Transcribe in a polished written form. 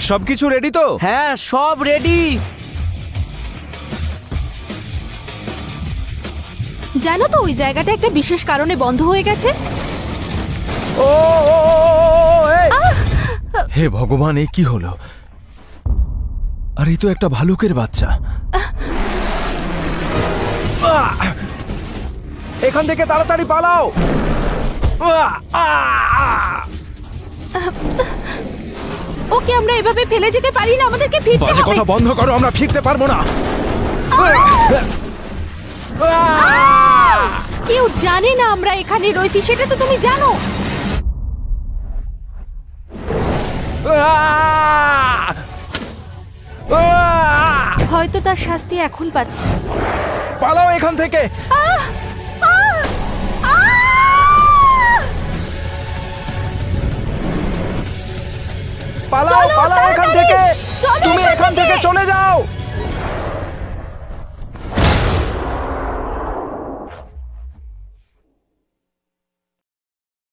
সবকিছু রেডি তো? হ্যাঁ, সব রেডি। জানো তো ওই জায়গাটা একটা বিশেষ কারণে বন্ধ হয়ে গেছে। ও এই! হে ভগবান, এ কি হলো? আর এই তো একটা ভালুকের বাচ্চা। এখান থেকে তাড়াতাড়ি পালাও। ওকে আমরা এভাবে ফেলে যেতে পারি না, আমাদেরকে ফিরতে বাজে হবে। কথা বন্ধ করো, আমরা ফিরতে পারবো না। কেউ জানে না আমরা এখানে রয়েছি, সেটা তো তুমি জানো। হয়তো তার শাস্তি এখন পাচ্ছে। পালাও এখান থেকে। পালাও চলো, পালাও এখান তাড়াতাড়ি। থেকে। চলো তুমি এখান এখান থেকে থেকে। চলে যাও।